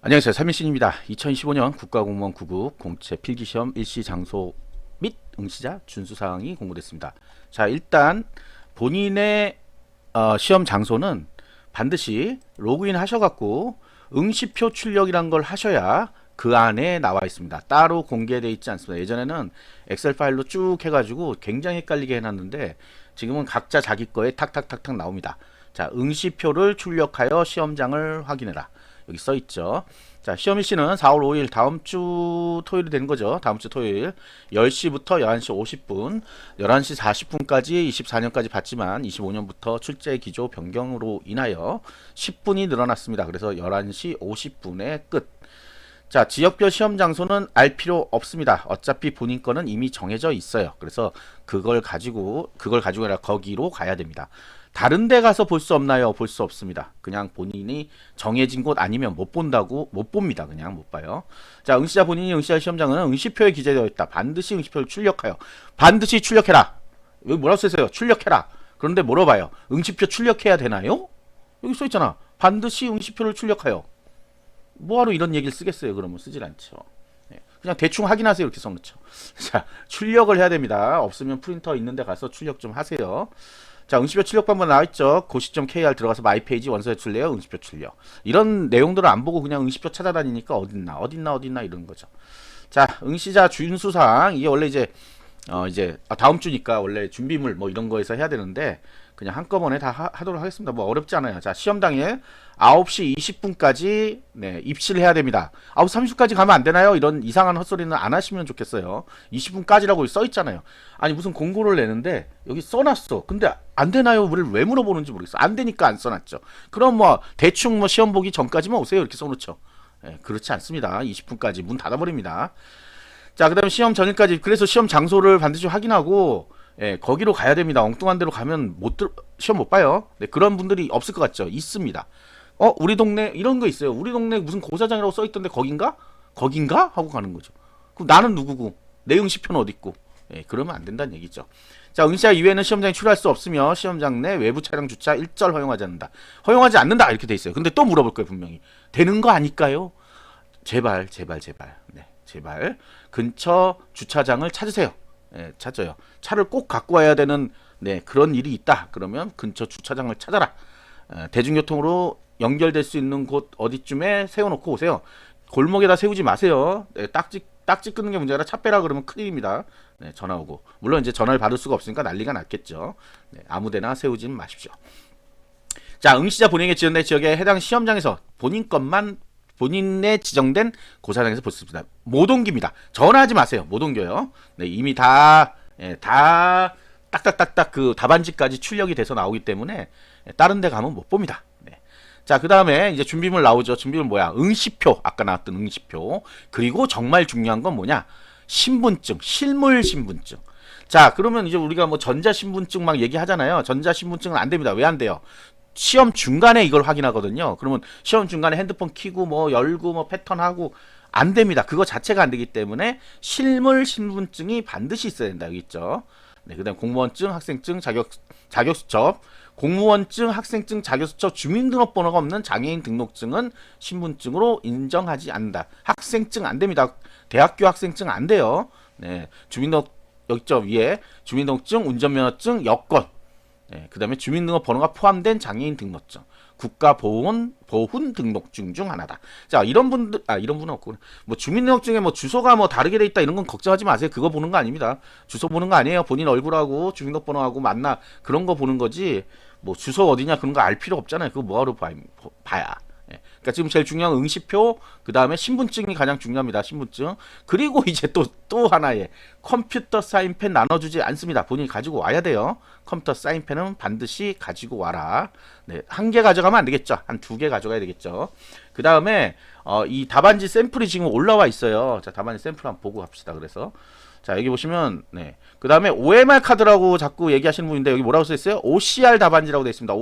안녕하세요. 삼일신입니다. 2015년 국가공무원 9급 공채 필기시험 일시 장소 및 응시자 준수사항이 공고됐습니다. 자, 일단 본인의 시험 장소는 반드시 로그인 하셔갖고 응시표 출력이란 걸 하셔야 그 안에 나와 있습니다. 따로 공개되어 있지 않습니다. 예전에는 엑셀 파일로 쭉 해가지고 굉장히 헷갈리게 해놨는데 지금은 각자 자기 거에 탁탁탁탁 나옵니다. 자, 응시표를 출력하여 시험장을 확인해라. 여기 써 있죠. 자, 시험 일시는 4월 5일 다음 주 토요일이 되는 거죠. 다음 주 토요일 10시부터 11시 50분, 11시 40분까지 24년까지 받지만 25년부터 출제 기조 변경으로 인하여 10분이 늘어났습니다. 그래서 11시 50분에 끝. 자, 지역별 시험 장소는 알 필요 없습니다. 어차피 본인 거는 이미 정해져 있어요. 그래서 그걸 가지고 아니라 거기로 가야 됩니다. 다른 데 가서 볼 수 없나요? 볼 수 없습니다. 그냥 본인이 정해진 곳 아니면 못 본다고 못 봅니다. 그냥 못 봐요. 자, 응시자 본인이 응시할 시험장은 응시표에 기재되어 있다. 반드시 응시표를 출력하여. 반드시 출력해라. 여기 뭐라고 써있어요? 출력해라. 그런데 물어봐요. 응시표 출력해야 되나요? 여기 써있잖아. 반드시 응시표를 출력하여. 뭐하러 이런 얘기를 쓰겠어요? 그러면 쓰질 않죠. 그냥 대충 확인하세요. 이렇게 써놓죠. 자, 출력을 해야 됩니다. 없으면 프린터 있는데 가서 출력 좀 하세요. 자, 응시표 출력 방법 나와있죠. 고시.kr 들어가서 마이페이지 원서 제출래요. 응시표 출력. 이런 내용들을 안 보고 그냥 응시표 찾아다니니까 어딨나 이런 거죠. 자, 응시자 준수사항. 이게 원래 이제 다음 주니까 원래 준비물 뭐 이런 거에서 해야 되는데 그냥 한꺼번에 다 하도록 하겠습니다. 뭐 어렵지 않아요. 자, 시험 당일 9시 20분까지 입시를 해야 됩니다. 9시 30분까지 가면 안 되나요? 이런 이상한 헛소리는 안 하시면 좋겠어요. 20분까지라고 써 있잖아요. 아니 무슨 공고를 내는데 여기 써놨어. 근데 안 되나요?를 왜 물어보는지 모르겠어. 안 되니까 안 써놨죠. 그럼 뭐 대충 뭐 시험 보기 전까지만 오세요. 이렇게 써놓죠. 그렇지 않습니다. 20분까지 문 닫아버립니다. 자, 그 다음에 시험 전일까지. 그래서 시험 장소를 반드시 확인하고 거기로 가야 됩니다. 엉뚱한 데로 가면 시험 못 봐요. 그런 분들이 없을 것 같죠? 있습니다. 우리 동네 이런 거 있어요. 우리 동네 무슨 고사장이라고 써있던데 거긴가? 거긴가? 하고 가는 거죠. 그럼 나는 누구고? 내 응시표는 어딨고? 그러면 안 된다는 얘기죠. 자, 응시자 이외에는 시험장에 출입할 수 없으며 시험장 내 외부 차량 주차 일절 허용하지 않는다. 허용하지 않는다 이렇게 돼 있어요. 근데 또 물어볼 거예요. 분명히. 되는 거 아닐까요? 제발. 네, 제발 근처 주차장을 찾으세요. 찾아요. 차를 꼭 갖고 와야 되는 그런 일이 있다. 그러면 근처 주차장을 찾아라. 대중교통으로 연결될 수 있는 곳 어디쯤에 세워놓고 오세요. 골목에다 세우지 마세요. 딱지 끊는 게 문제가 아니라 차 빼라 그러면 큰일입니다. 전화 오고. 물론 이제 전화를 받을 수가 없으니까 난리가 났겠죠. 아무데나 세우지 마십시오. 자, 응시자 본인에게 지정된 지역에 해당 시험장에서 본인 것만 본인의 지정된 고사장에서 볼 수 있습니다. 못 옮깁니다. 전화하지 마세요. 못 옮겨요. 이미 다 딱딱딱딱 그 답안지까지 출력이 돼서 나오기 때문에 다른 데 가면 못 봅니다. 자, 그 다음에 이제 준비물 나오죠. 준비물 뭐야? 응시표. 아까 나왔던 응시표. 그리고 정말 중요한 건 뭐냐? 신분증. 실물 신분증. 자, 그러면 이제 우리가 뭐 전자신분증 막 얘기하잖아요. 전자신분증은 안 됩니다. 왜 안 돼요? 시험 중간에 이걸 확인하거든요. 그러면 시험 중간에 핸드폰 키고 뭐 열고 뭐 패턴하고 안 됩니다. 그거 자체가 안 되기 때문에 실물 신분증이 반드시 있어야 된다. 여기 있죠. 그다음 공무원증, 학생증, 자격수첩, 공무원증, 학생증, 자격수첩, 주민등록번호가 없는 장애인 등록증은 신분증으로 인정하지 않는다. 학생증 안 됩니다. 대학교 학생증 안 돼요. 주민등록 여기 있죠. 위에 주민등록증, 운전면허증, 여권. 그 다음에 주민등록번호가 포함된 장애인 등록증, 국가보훈 등록증 중 하나다. 자, 이런 분은 없고, 뭐 주민등록증에 뭐 주소가 뭐 다르게 돼 있다 이런 건 걱정하지 마세요. 그거 보는 거 아닙니다. 주소 보는 거 아니에요. 본인 얼굴하고 주민등록번호하고 맞나 그런 거 보는 거지. 뭐 주소 어디냐 그런 거 알 필요 없잖아요. 그거 뭐하러 봐야. 그러니까 지금 제일 중요한 응시표, 그 다음에 신분증이 가장 중요합니다. 신분증. 그리고 이제 또 하나의 컴퓨터 사인펜 나눠주지 않습니다. 본인이 가지고 와야 돼요. 컴퓨터 사인펜은 반드시 가지고 와라. 한 개 가져가면 안 되겠죠. 한 2개 가져가야 되겠죠. 그 다음에 이 답안지 샘플이 지금 올라와 있어요. 자, 답안지 샘플 한번 보고 갑시다. 그래서 자, 여기 보시면 그 다음에 OMR 카드라고 자꾸 얘기하시는 분인데 여기 뭐라고 써있어요? OCR 답안지라고 되어 있습니다.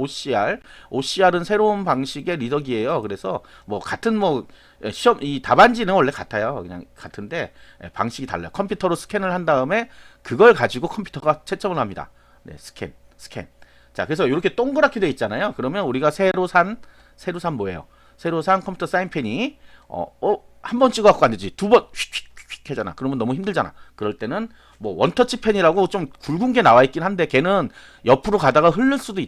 OCR은 새로운 방식의 리더기예요. 그래서 뭐 같은 뭐 시험 이 답안지는 원래 같아요. 그냥 같은데 방식이 달라요. 컴퓨터로 스캔을 한 다음에 그걸 가지고 컴퓨터가 채점을 합니다. 스캔. 자, 그래서 이렇게 동그랗게 되어 있잖아요. 그러면 우리가 새로 산 뭐예요? 새로 산 컴퓨터 사인펜이 한 번 찍어갖고 안 되지. 두 번 휙휙휙 하잖아. 그러면 너무 힘들잖아. 그럴 때는 뭐 원터치 펜이라고 좀 굵은 게 나와 있긴 한데 걔는 옆으로 가다가 흐를 수도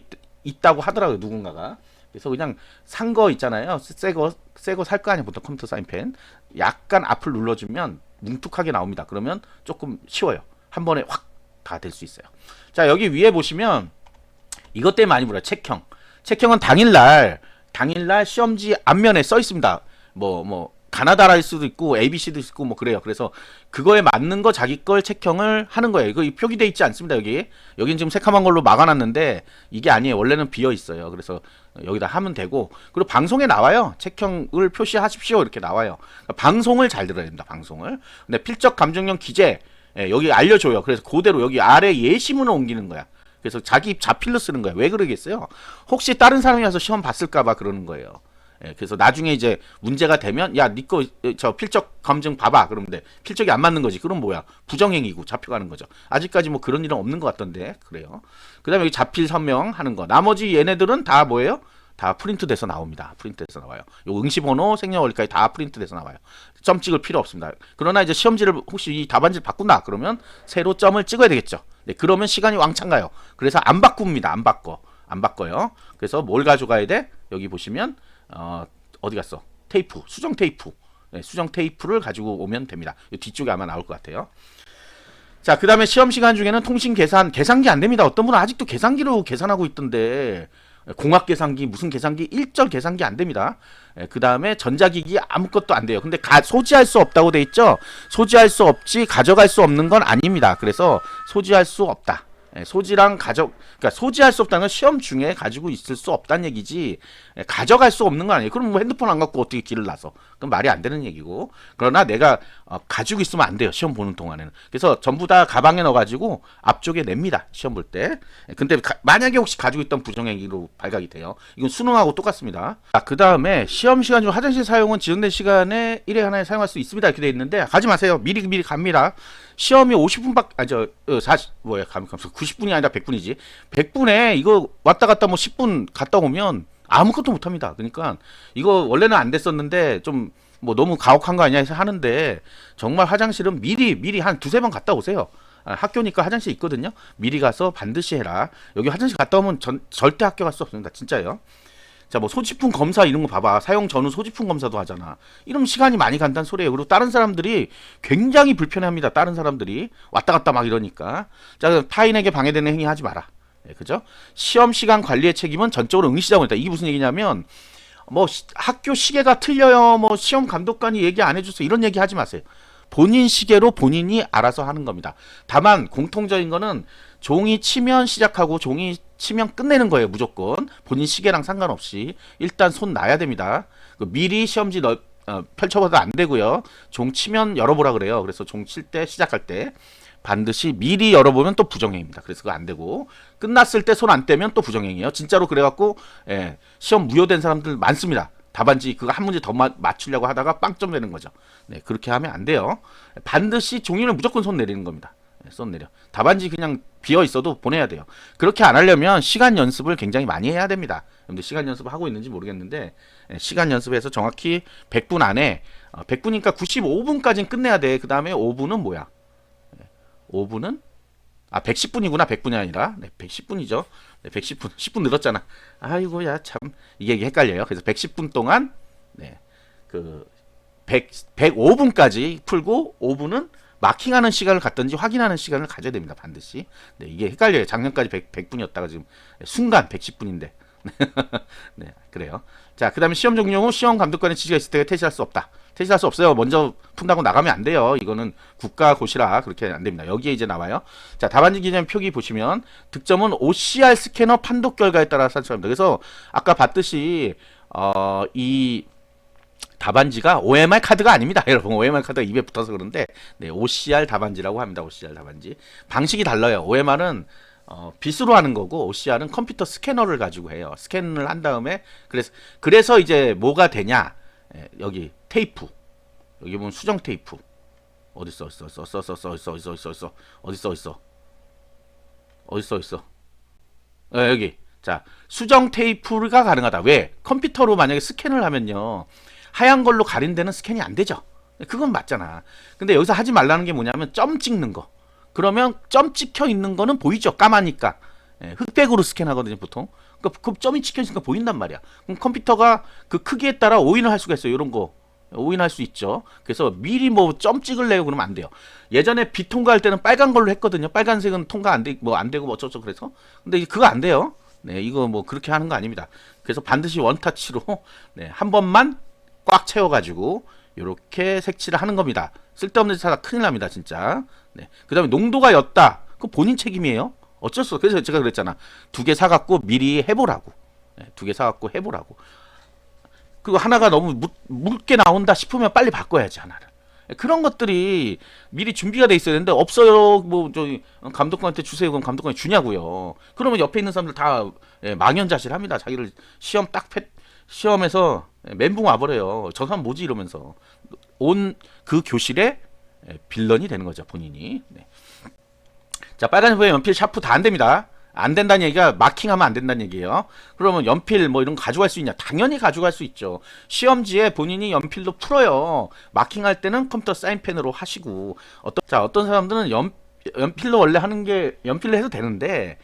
있다고 하더라고요. 누군가가. 그래서 그냥 산 거 있잖아요. 새거 살 거 아니야. 보통 컴퓨터 사인펜. 약간 앞을 눌러주면 뭉툭하게 나옵니다. 그러면 조금 쉬워요. 한 번에 확 다 될 수 있어요. 자, 여기 위에 보시면 이것 때문에 많이 물어요. 책형은 당일날 시험지 앞면에 써 있습니다. 뭐 가나다라일 수도 있고 ABC도 있고 뭐 그래요. 그래서 그거에 맞는 거 자기 걸 책형을 하는 거예요. 이거 표기돼 있지 않습니다. 여기는 지금 새카만 걸로 막아놨는데 이게 아니에요. 원래는 비어 있어요. 그래서 여기다 하면 되고, 그리고 방송에 나와요. 책형을 표시하십시오 이렇게 나와요. 그러니까 방송을 잘 들어야 됩니다. 방송을. 근데 필적 감정형 기재 여기 알려줘요. 그래서 그대로 여기 아래 예시문을 옮기는 거야. 그래서 자기 자필로 쓰는 거야. 왜 그러겠어요? 혹시 다른 사람이 와서 시험 봤을까봐 그러는 거예요. 그래서 나중에 이제 문제가 되면 야, 니 거 저 필적 검증 봐봐. 그러면 돼. 필적이 안 맞는 거지. 그럼 뭐야? 부정행위고 잡혀가는 거죠. 아직까지 뭐 그런 일은 없는 것 같던데. 그래요. 그 다음에 여기 자필 서명하는 거. 나머지 얘네들은 다 뭐예요? 다 프린트 돼서 나옵니다. 프린트 돼서 나와요. 요 응시번호, 생년월일까지 다 프린트 돼서 나와요. 점 찍을 필요 없습니다. 그러나 이제 시험지를 혹시 이 답안지를 바꾼다 그러면 새로 점을 찍어야 되겠죠. 네, 그러면 시간이 왕창 가요. 그래서 안 바꿉니다. 안 바꿔요. 그래서 뭘 가져가야 돼? 여기 보시면 어디 갔어? 테이프, 수정 테이프. 네, 수정 테이프를 가지고 오면 됩니다. 뒤쪽에 아마 나올 것 같아요. 자, 그 다음에 시험 시간 중에는 통신 계산기 안 됩니다. 어떤 분은 아직도 계산기로 계산하고 있던데, 공학 계산기, 무슨 계산기, 일절 계산기 안 됩니다. 그 다음에 전자기기 아무것도 안 돼요. 근데 소지할 수 없다고 돼 있죠? 소지할 수 없지, 가져갈 수 없는 건 아닙니다. 그래서 소지할 수 없다. 그러니까 소지할 수 없다는 건 시험 중에 가지고 있을 수 없다는 얘기지, 가져갈 수 없는 건 아니에요. 그럼 뭐 핸드폰 안 갖고 어떻게 길을 나서? 그럼 말이 안 되는 얘기고. 그러나 내가 가지고 있으면 안 돼요. 시험 보는 동안에는. 그래서 전부 다 가방에 넣어가지고 앞쪽에 냅니다. 시험 볼 때. 근데 만약에 혹시 가지고 있던 부정행위로 발각이 돼요. 이건 수능하고 똑같습니다. 그 다음에 시험 시간 중 화장실 사용은 지정된 시간에 1회 하나에 사용할 수 있습니다. 이렇게 돼 있는데 가지 마세요. 미리 갑니다. 시험이 50분밖에 90분이 아니라 100분이지. 100분에 이거 왔다 갔다 뭐 10분 갔다 오면 아무것도 못 합니다. 그러니까 이거 원래는 안 됐었는데 좀 뭐 너무 가혹한 거 아니야 해서 하는데, 정말 화장실은 미리 한 두세 번 갔다 오세요. 학교니까 화장실 있거든요. 미리 가서 반드시 해라. 여기 화장실 갔다 오면 절대 학교 갈 수 없습니다. 진짜요. 자, 뭐 소지품 검사 이런 거 봐봐. 사용 전후 소지품 검사도 하잖아. 이러면 시간이 많이 간다는 소리예요. 그리고 다른 사람들이 굉장히 불편해합니다. 다른 사람들이 왔다 갔다 막 이러니까. 자, 타인에게 방해되는 행위 하지 마라. 네, 그죠? 시험 시간 관리의 책임은 전적으로 응시자가 있다. 이게 무슨 얘기냐면, 뭐 학교 시계가 틀려요. 뭐 시험 감독관이 얘기 안 해줘서 이런 얘기 하지 마세요. 본인 시계로 본인이 알아서 하는 겁니다. 다만 공통적인 거는 종이 치면 시작하고 종이 치면 끝내는 거예요. 무조건 본인 시계랑 상관없이 일단 손 놔야 됩니다. 미리 시험지 펼쳐봐도 안 되고요. 종 치면 열어보라 그래요. 그래서 종 칠 때, 시작할 때 반드시 미리 열어보면 또 부정행위입니다. 그래서 그거 안 되고, 끝났을 때 손 안 떼면 또 부정행위예요. 진짜로 그래갖고 시험 무효된 사람들 많습니다. 답안지 그거 한 문제 더 맞추려고 하다가 빵점 되는 거죠. 네, 그렇게 하면 안 돼요. 반드시 종이는 무조건 손 내리는 겁니다. 네, 손 내려. 답안지 그냥 비어 있어도 보내야 돼요. 그렇게 안 하려면 시간 연습을 굉장히 많이 해야 됩니다. 근데 시간 연습을 하고 있는지 모르겠는데, 시간 연습해서 정확히 100분 안에 100분이니까 95분까지는 끝내야 돼. 그 다음에 5분은 뭐야? 5분은 110분이구나. 100분이 아니라 110분이죠. 110분 10분 늘었잖아. 아이고 야 참 이게 헷갈려요. 그래서 110분 동안 105분까지 풀고 5분은 마킹하는 시간을 갖든지 확인하는 시간을 가져야 됩니다. 반드시. 네, 이게 헷갈려요. 작년까지 100분이었다가 지금 순간 110분인데. 네, 그래요. 자, 그 다음에 시험 종료 후 시험 감독관의 지시가 있을 때 퇴실할 수 없다. 퇴실할 수 없어요. 먼저 푼다고 나가면 안 돼요. 이거는 국가고시라 그렇게 안 됩니다. 여기에 이제 나와요. 자, 답안지 기재면 표기 보시면 득점은 OCR 스캐너 판독 결과에 따라 산출합니다. 그래서 아까 봤듯이 이 답안지가 OMR 카드가 아닙니다. 여러분, OMR 카드가 입에 붙어서 그런데 네, OCR 답안지라고 합니다. OCR 답안지. 방식이 달라요. OMR은 빗으로 하는 거고, OCR은 컴퓨터 스캐너를 가지고 해요. 스캔을 한 다음에 그래서 이제 뭐가 되냐? 여기 테이프, 여기 보면 수정 테이프 어디 있어? 어디 있어? 여기 자, 수정 테이프가 가능하다. 왜? 컴퓨터로 만약에 스캔을 하면요. 하얀 걸로 가린 데는 스캔이 안 되죠. 그건 맞잖아. 근데 여기서 하지 말라는 게 뭐냐면 점 찍는 거. 그러면 점 찍혀 있는 거는 보이죠. 까마니까. 예, 흑백으로 스캔하거든요, 보통. 그 점이 찍혀 있으니까 보인단 말이야. 그럼 컴퓨터가 그 크기에 따라 오인을 할 수가 있어요. 이런 거. 오인할 수 있죠. 그래서 미리 뭐 점 찍을래요 그러면 안 돼요. 예전에 비 통과할 때는 빨간 걸로 했거든요. 빨간색은 통과 안 돼, 뭐 안 되고 뭐 어쩌고 그래서. 근데 그거 안 돼요. 네, 이거 뭐 그렇게 하는 거 아닙니다. 그래서 반드시 원터치로 네, 한 번만 꽉 채워가지고 이렇게 색칠을 하는 겁니다. 쓸데없는 짓 하다 큰일 납니다, 진짜. 네. 그다음에 농도가 옅다. 그 본인 책임이에요. 어쩔 수 없어. 그래서 제가 그랬잖아. 2개 사갖고 미리 해보라고. 네, 2개 사갖고 해보라고. 그리고 하나가 너무 묽게 나온다 싶으면 빨리 바꿔야지 하나를. 그런 것들이 미리 준비가 돼 있어야 되는데 없어요. 뭐 저기 감독관한테 주세요. 그럼 감독관이 주냐고요. 그러면 옆에 있는 사람들 다 망연자실합니다. 자기를 시험에서 멘붕 와버려요. 저 사람 뭐지 이러면서 온 그 교실에 빌런이 되는 거죠 본인이. 네. 자, 빨간색 연필 샤프 다 안 됩니다. 안 된다는 얘기가 마킹하면 안 된다는 얘기예요. 그러면 연필 뭐 이런 거 가져갈 수 있냐? 당연히 가져갈 수 있죠. 시험지에 본인이 연필도 풀어요. 마킹할 때는 컴퓨터 사인펜으로 하시고 어떤 사람들은 연필로 원래 하는 게 연필로 해도 되는데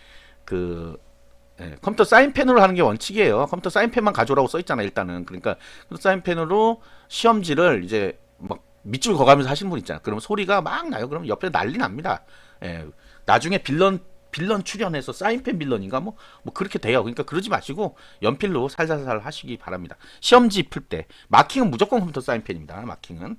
컴퓨터 사인펜으로 하는 게 원칙이에요. 컴퓨터 사인펜만 가져오라고 써 있잖아 일단은. 그러니까 컴퓨터 사인펜으로 시험지를 이제 막 밑줄 그어가면서 하시는 분 있잖아. 그러면 소리가 막 나요. 그러면 옆에 난리 납니다. 나중에 빌런 출연해서 사인펜 빌런인가 뭐 그렇게 돼요. 그러니까 그러지 마시고 연필로 살살살 하시기 바랍니다. 시험지 풀 때 마킹은 무조건 컴퓨터 사인펜입니다. 마킹은.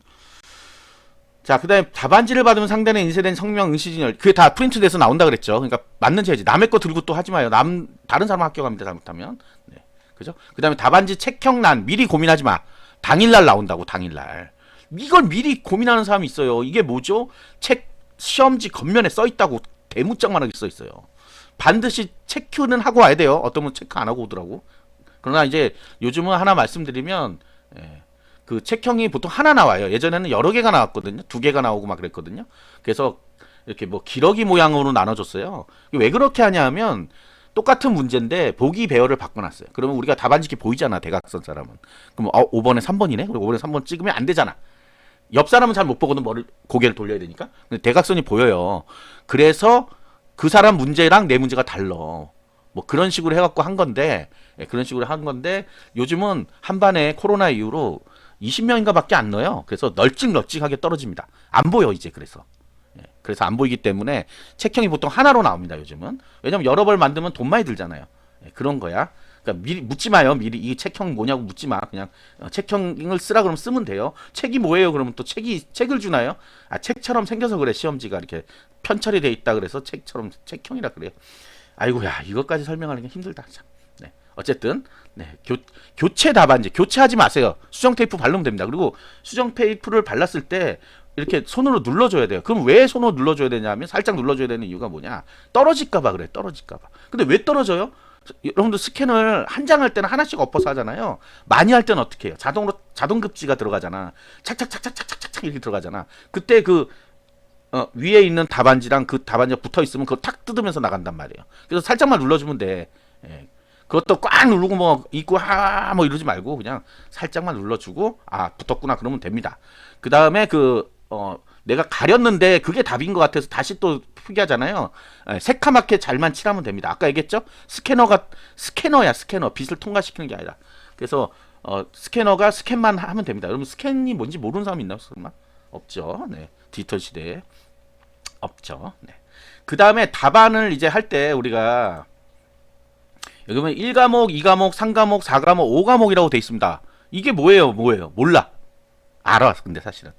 자, 그다음에 답안지를 받으면 상단에 인쇄된 성명, 응시진열 그게 다 프린트돼서 나온다 그랬죠. 그러니까 맞는지 해야지. 남의 거 들고 또 하지 마요. 다른 사람 합격합니다. 잘못하면. 네, 그죠? 그다음에 답안지 책형란 미리 고민하지 마. 당일날 나온다고 당일날. 이걸 미리 고민하는 사람이 있어요. 이게 뭐죠? 시험지 겉면에 써 있다고 대문짝만하게 써 있어요. 반드시 체크는 하고 와야 돼요. 어떤 분 체크 안 하고 오더라고. 그러나 이제 요즘은 하나 말씀드리면 그 책형이 보통 하나 나와요. 예전에는 여러 개가 나왔거든요. 2개가 나오고 막 그랬거든요. 그래서 이렇게 뭐 기러기 모양으로 나눠줬어요. 왜 그렇게 하냐면 똑같은 문제인데 보기 배열을 바꿔놨어요. 그러면 우리가 답안지 이렇게 보이잖아. 대각선 사람은. 그럼 5번에 3번이네. 그리고 5번에 3번 찍으면 안 되잖아. 옆 사람은 잘 못 보거든. 고개를 돌려야 되니까. 근데 대각선이 보여요. 그래서 그 사람 문제랑 내 문제가 달라. 뭐 그런 식으로 해갖고 한 건데, 그런 식으로 한 건데 요즘은 한 반에 코로나 이후로 20명인가 밖에 안 넣어요. 그래서 널찍널찍하게 떨어집니다. 안 보여 이제. 그래서 안 보이기 때문에 책형이 보통 하나로 나옵니다. 요즘은. 왜냐면 여러 벌 만들면 돈 많이 들잖아요. 그런 거야. 그러니까 미리 묻지 마요. 미리 이 책형 뭐냐고 묻지 마. 그냥 책형을 쓰라 그러면 쓰면 돼요. 책이 뭐예요? 그러면 또 책을 주나요? 책처럼 생겨서 그래. 시험지가 이렇게 편철이 돼 있다 그래서 책형이라 그래요. 아이고야, 이것까지 설명하는 게 힘들다. 참. 네. 어쨌든 교체 답안지 교체하지 마세요. 수정 테이프 바르면 됩니다. 그리고 수정 테이프를 발랐을 때 이렇게 손으로 눌러줘야 돼요. 그럼 왜 손으로 눌러줘야 되냐면 살짝 눌러줘야 되는 이유가 뭐냐? 떨어질까봐 그래. 떨어질까봐. 근데 왜 떨어져요? 여러분들 스캔을 한 장 할 때는 하나씩 엎어서 하잖아요. 많이 할 때는 어떻게 해요? 자동급지가 들어가잖아. 착착착착착착착 이렇게 들어가잖아. 그때 위에 있는 답안지랑 그 답안지가 붙어 있으면 그거 탁 뜯으면서 나간단 말이에요. 그래서 살짝만 눌러주면 돼. 그것도 꽉 누르고 뭐 있고 뭐 이러지 말고 그냥 살짝만 눌러주고 붙었구나 그러면 됩니다. 그 다음에 내가 가렸는데 그게 답인 것 같아서 다시 또 표기하잖아요. 새카맣게 잘만 칠하면 됩니다. 아까 얘기했죠? 스캐너야 스캐너. 빛을 통과시키는 게 아니라. 그래서 스캐너가 스캔만 하면 됩니다. 여러분 스캔이 뭔지 모르는 사람이 있나요? 설마? 없죠. 네. 디지털 시대에 없죠. 네. 그 다음에 답안을 이제 할 때 우리가 여기 보면 1과목, 2과목, 3과목, 4과목, 5과목이라고 돼 있습니다. 이게 뭐예요? 몰라. 알아. 근데 사실은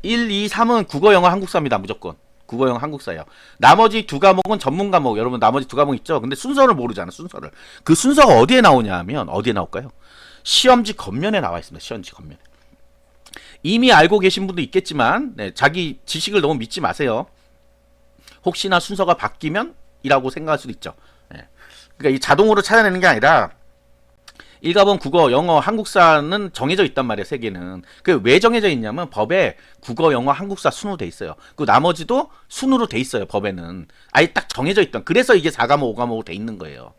1, 2, 3은 국어, 영어, 한국사입니다. 무조건. 국어, 영어, 한국사예요. 나머지 2과목은 전문 과목. 여러분 나머지 2과목 있죠? 근데 순서를 모르잖아. 순서를. 그 순서가 어디에 나오냐 하면 어디에 나올까요? 시험지 겉면에 나와 있습니다. 시험지 겉면에. 이미 알고 계신 분도 있겠지만 자기 지식을 너무 믿지 마세요. 혹시나 순서가 바뀌면 이라고 생각할 수도 있죠. 그러니까 이 자동으로 찾아내는 게 아니라 1과목 국어, 영어, 한국사는 정해져 있단 말이에요. 세 개는. 그 왜 정해져 있냐면 법에 국어, 영어, 한국사 순으로 돼 있어요. 그 나머지도 순으로 돼 있어요. 법에는. 아예 딱 정해져 있던. 그래서 이게 4과목, 5과목으로 돼 있는 거예요.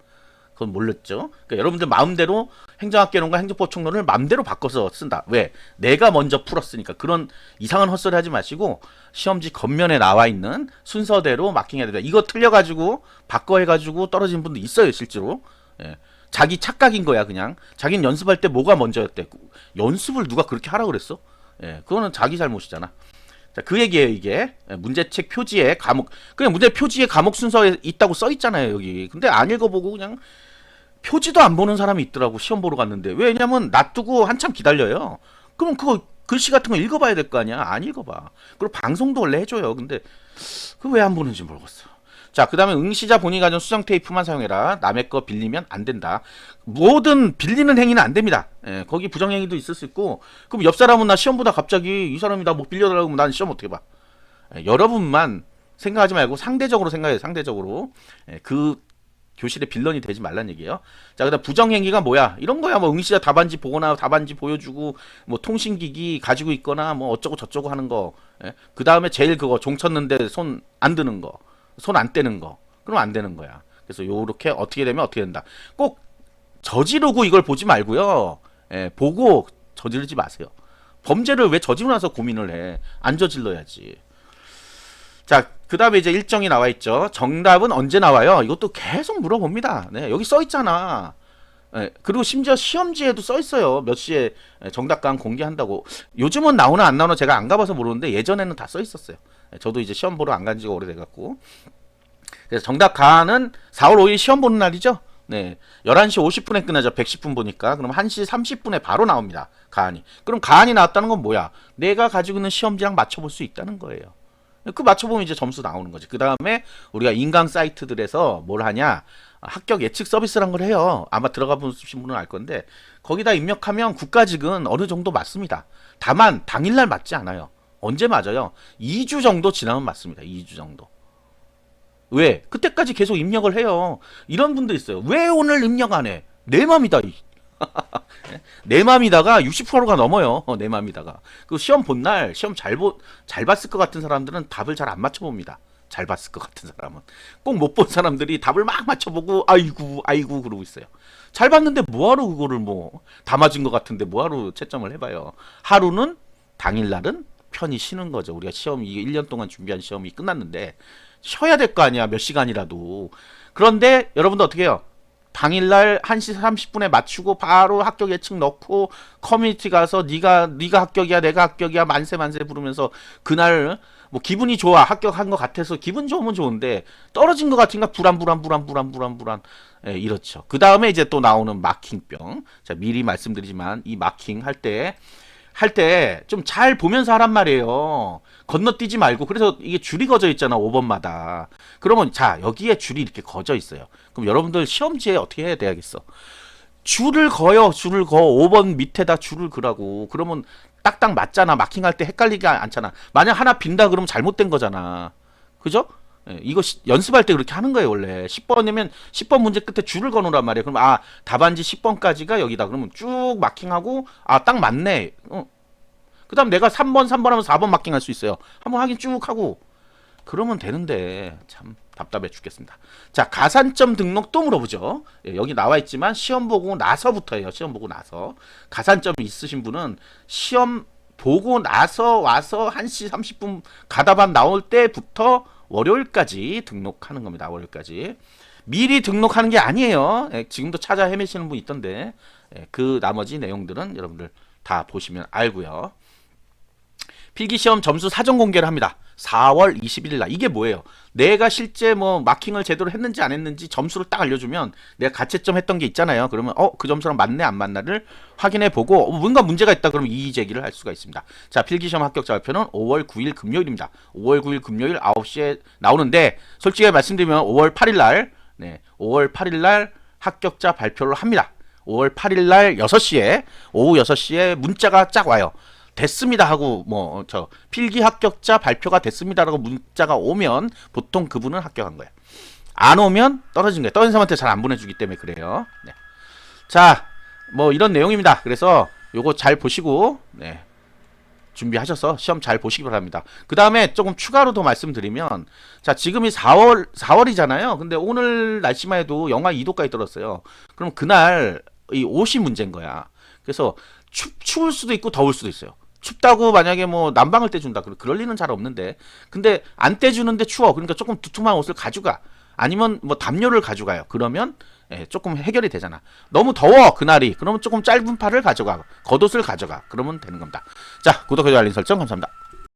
그건 몰랐죠. 그러니까 여러분들 마음대로 행정학개론과 행정법총론을 마음대로 바꿔서 쓴다. 왜? 내가 먼저 풀었으니까. 그런 이상한 헛소리 하지 마시고 시험지 겉면에 나와 있는 순서대로 마킹해야 된다. 이거 틀려가지고 바꿔 해가지고 떨어진 분도 있어요, 실제로. 예. 자기 착각인 거야, 그냥. 자기는 연습할 때 뭐가 먼저였대. 연습을 누가 그렇게 하라고 그랬어? 예, 그거는 자기 잘못이잖아. 자, 그 얘기예요, 이게. 문제책 표지에 과목, 그냥 문제 표지에 과목 순서에 있다고 써 있잖아요, 여기. 근데 안 읽어보고 그냥 표지도 안 보는 사람이 있더라고, 시험 보러 갔는데. 왜냐면 놔두고 한참 기다려요. 그럼 그거 글씨 같은 거 읽어봐야 될 거 아니야? 안 읽어봐. 그리고 방송도 원래 해줘요. 근데 그 왜 안 보는지 모르겠어. 자, 그 다음에 응시자 본인이 가진 수정 테이프만 사용해라. 남의 거 빌리면 안 된다. 모든 빌리는 행위는 안 됩니다. 예, 거기 부정행위도 있을 수 있고. 그럼 옆 사람은 나 시험 보다 갑자기 이 사람이 나 뭐 빌려달라고 하면 난 시험 어떻게 봐. 예, 여러분만 생각하지 말고 상대적으로 생각해요. 상대적으로. 예, 그 교실의 빌런이 되지 말란 얘기예요. 자, 그다음 부정행위가 뭐야? 이런 거야. 뭐 응시자 답안지 보거나 답안지 보여주고 뭐 통신기기 가지고 있거나 뭐 어쩌고 저쩌고 하는 거. 예? 그 다음에 제일 그거 종 쳤는데 손 안 드는 거. 손 안 떼는 거. 그럼 안 되는 거야. 그래서 요렇게 어떻게 되면 어떻게 된다. 꼭 저지르고 이걸 보지 말고요. 예, 보고 저지르지 마세요. 범죄를 왜 저지르고 나서 고민을 해. 안 저질러야지. 자, 그 다음에 이제 일정이 나와 있죠. 정답은 언제 나와요? 이것도 계속 물어봅니다. 네, 여기 써 있잖아. 예, 그리고 심지어 시험지에도 써 있어요. 몇 시에 정답관 공개한다고. 요즘은 나오나 안 나오나 제가 안 가봐서 모르는데 예전에는 다 써 있었어요. 저도 이제 시험 보러 안 간 지가 오래돼갖고. 그래서 정답관은 4월 5일 시험 보는 날이죠. 네, 11시 50분에 끝나죠. 110분 보니까. 그럼 1시 30분에 바로 나옵니다. 가안이. 그럼 가안이 나왔다는 건 뭐야? 내가 가지고 있는 시험지랑 맞춰볼 수 있다는 거예요. 그 맞춰보면 이제 점수 나오는 거지. 그 다음에 우리가 인강 사이트들에서 뭘 하냐? 합격 예측 서비스란 걸 해요. 아마 들어가 보신 분은 알 건데 거기다 입력하면 국가직은 어느 정도 맞습니다. 다만 당일날 맞지 않아요. 언제 맞아요? 2주 정도 지나면 맞습니다. 2주 정도. 왜? 그때까지 계속 입력을 해요. 이런 분도 있어요. 왜 오늘 입력 안 해? 내 맘이다. 내 맘이다가 60%가 넘어요. 내 맘이다가. 그 시험 본 날 시험 잘 봤을 것 같은 사람들은 답을 잘 안 맞춰봅니다. 잘 봤을 것 같은 사람은. 꼭 못 본 사람들이 답을 막 맞춰보고 아이고 그러고 있어요. 잘 봤는데 뭐하러 그거를 뭐 다 맞은 것 같은데 뭐하러 채점을 해봐요. 하루는 당일날은 편히 쉬는 거죠. 우리가 시험 이게 1년 동안 준비한 시험이 끝났는데 쉬어야 될 거 아니야. 몇 시간이라도. 그런데 여러분들 어떻게 해요? 당일날 1시 30분에 맞추고 바로 합격 예측 넣고 커뮤니티 가서 네가 합격이야 내가 합격이야 만세 부르면서 그날 뭐 기분이 좋아 합격한 것 같아서 기분 좋으면 좋은데 떨어진 것 같으니까 불안. 예, 이렇죠. 그 다음에 이제 또 나오는 마킹병. 자, 미리 말씀드리지만 이 마킹 할 때 좀 잘 보면서 하란 말이에요. 건너뛰지 말고. 그래서 이게 줄이 거져 있잖아. 5번마다. 그러면 자, 여기에 줄이 이렇게 거져 있어요. 그럼 여러분들 시험지에 어떻게 해야 되겠어? 줄을 그어요. 줄을 그어. 5번 밑에다 줄을 그라고. 그러면 딱딱 맞잖아. 마킹할 때 헷갈리지 않잖아. 만약 하나 빈다 그러면 잘못된 거잖아. 그죠? 예, 이거 연습할 때 그렇게 하는 거예요, 원래. 10번이면 10번 문제 끝에 줄을 거놓으란 말이에요. 그럼 답안지 10번까지가 여기다. 그러면 쭉 마킹하고 딱 맞네. 그다음 내가 3번 하면 4번 마킹할 수 있어요. 한번 확인 쭉 하고 그러면 되는데 참 답답해 죽겠습니다. 자, 가산점 등록 또 물어보죠. 예, 여기 나와 있지만 시험 보고 나서부터예요. 시험 보고 나서. 가산점이 있으신 분은 시험 보고 나서 와서 1시 30분 가답안 나올 때부터 월요일까지 등록하는 겁니다. 월요일까지. 미리 등록하는 게 아니에요. 예, 지금도 찾아 헤매시는 분 있던데 예, 그 나머지 내용들은 여러분들 다 보시면 알고요. 필기시험 점수 사전 공개를 합니다. 4월 21일 날. 이게 뭐예요? 내가 실제 뭐 마킹을 제대로 했는지 안 했는지 점수를 딱 알려주면 내가 가채점 했던 게 있잖아요. 그러면 그 점수랑 맞네 안 맞나를 확인해 보고 뭔가 문제가 있다 그러면 이의 제기를 할 수가 있습니다. 자, 필기시험 합격자 발표는 5월 9일 금요일입니다. 5월 9일 금요일 9시에 나오는데 솔직히 말씀드리면 5월 8일 날 5월 8일 날 합격자 발표를 합니다. 5월 8일 날 6시에 오후 6시에 문자가 쫙 와요. 됐습니다 하고 필기 합격자 발표가 됐습니다라고 문자가 오면 보통 그분은 합격한 거예요. 안 오면 떨어진 거예요. 떨어진 사람한테 잘 안 보내주기 때문에 그래요. 네. 자, 뭐 이런 내용입니다. 그래서 요거 잘 보시고 준비하셔서 시험 잘 보시기 바랍니다. 그 다음에 조금 추가로 더 말씀드리면, 자, 지금이 4월이잖아요. 근데 오늘 날씨만 해도 영하 2도까지 떨었어요. 그럼 그날 이 옷이 문제인 거야. 그래서 추울 수도 있고 더울 수도 있어요. 춥다고 만약에 뭐 난방을 떼준다. 그럴 리는 잘 없는데. 근데 안 떼주는데 추워. 그러니까 조금 두툼한 옷을 가져가. 아니면 뭐 담요를 가져가요. 그러면 조금 해결이 되잖아. 너무 더워 그날이. 그러면 조금 짧은 팔을 가져가. 겉옷을 가져가. 그러면 되는 겁니다. 자, 구독과 좋아요 알림 설정 감사합니다.